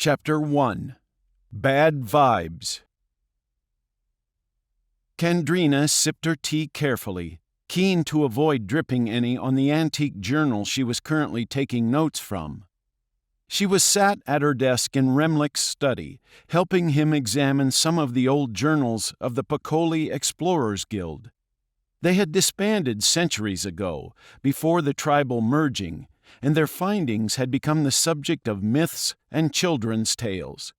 Chapter 1. Bad Vibes. Kandrina sipped her tea carefully, keen to avoid dripping any on the antique journal she was currently taking notes from. She was sat at her desk in Remlik's study, helping him examine some of the old journals of the Pacoli Explorers Guild. They had disbanded centuries ago, before the tribal merging, and their findings had become the subject of myths and children's tales.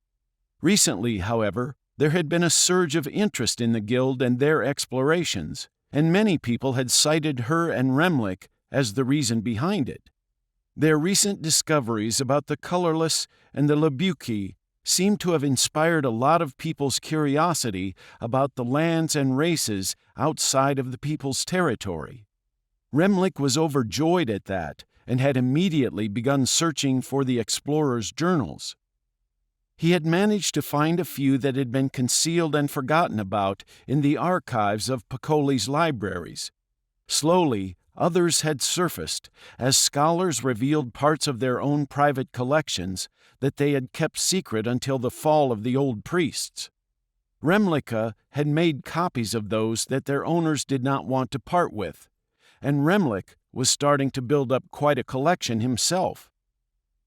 Recently, however, there had been a surge of interest in the guild and their explorations, and many people had cited her and Remlik as the reason behind it. Their recent discoveries about the colorless and the labuki seemed to have inspired a lot of people's curiosity about the lands and races outside of the people's territory. Remlik was overjoyed at that, and had immediately begun searching for the explorers' journals. He had managed to find a few that had been concealed and forgotten about in the archives of Pacoli's libraries. Slowly, others had surfaced, as scholars revealed parts of their own private collections that they had kept secret until the fall of the old priests. Remlik had made copies of those that their owners did not want to part with, and Remlik was starting to build up quite a collection himself.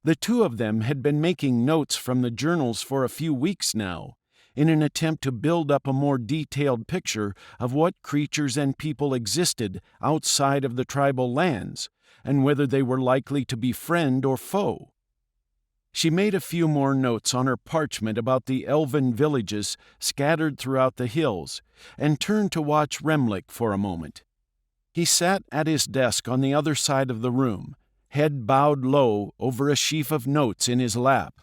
The two of them had been making notes from the journals for a few weeks now, in an attempt to build up a more detailed picture of what creatures and people existed outside of the tribal lands, and whether they were likely to be friend or foe. She made a few more notes on her parchment about the elven villages scattered throughout the hills, and turned to watch Remlik for a moment. He sat at his desk on the other side of the room, head bowed low over a sheaf of notes in his lap.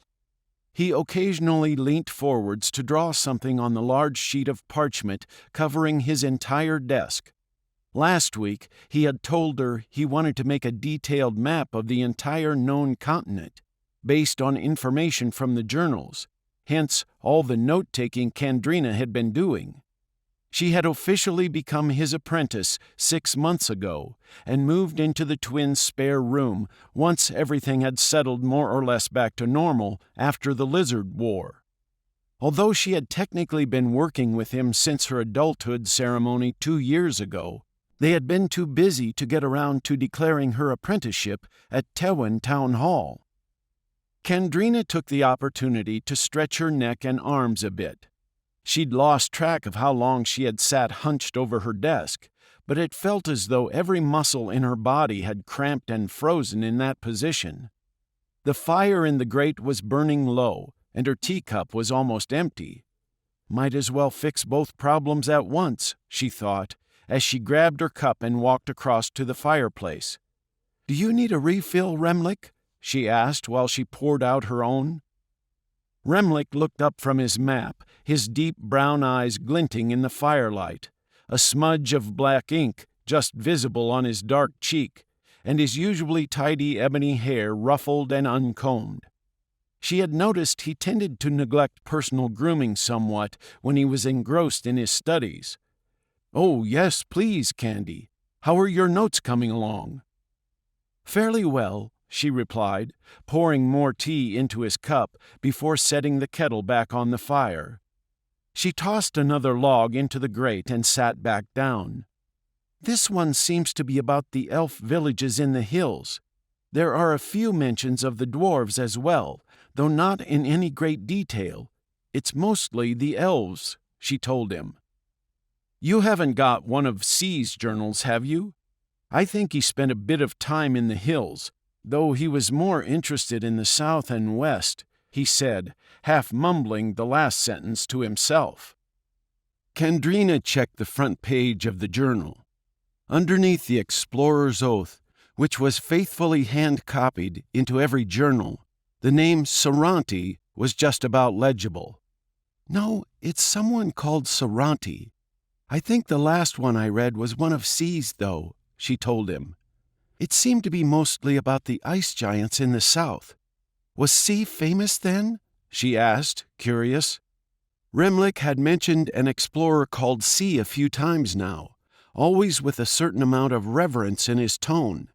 He occasionally leant forwards to draw something on the large sheet of parchment covering his entire desk. Last week, he had told her he wanted to make a detailed map of the entire known continent, based on information from the journals, hence all the note-taking Kandrina had been doing. She had officially become his apprentice 6 months ago and moved into the twins' spare room once everything had settled more or less back to normal after the Lizard War. Although she had technically been working with him since her adulthood ceremony 2 years ago, they had been too busy to get around to declaring her apprenticeship at Tewin Town Hall. Kandrina took the opportunity to stretch her neck and arms a bit. She'd lost track of how long she had sat hunched over her desk, but it felt as though every muscle in her body had cramped and frozen in that position. The fire in the grate was burning low, and her teacup was almost empty. Might as well fix both problems at once, she thought, as she grabbed her cup and walked across to the fireplace. "Do you need a refill, Remlik?" she asked while she poured out her own. Remlik looked up from his map, his deep brown eyes glinting in the firelight, a smudge of black ink just visible on his dark cheek, and his usually tidy ebony hair ruffled and uncombed. She had noticed he tended to neglect personal grooming somewhat when he was engrossed in his studies. "Oh, yes, please, Candy. How are your notes coming along?" "Fairly well," she replied, pouring more tea into his cup before setting the kettle back on the fire. She tossed another log into the grate and sat back down. "This one seems to be about the elf villages in the hills. There are a few mentions of the dwarves as well, though not in any great detail. It's mostly the elves," she told him. "You haven't got one of C's journals, have you? I think he spent a bit of time in the hills, though he was more interested in the south and west," he said, half mumbling the last sentence to himself. Kandrina checked the front page of the journal. Underneath the explorer's oath, which was faithfully hand-copied into every journal, the name Saranti was just about legible. "No, it's someone called Saranti. I think the last one I read was one of C's, though," she told him. "It seemed to be mostly about the ice giants in the south. Was C famous then?" she asked, curious. Remlik had mentioned an explorer called C a few times now, always with a certain amount of reverence in his tone.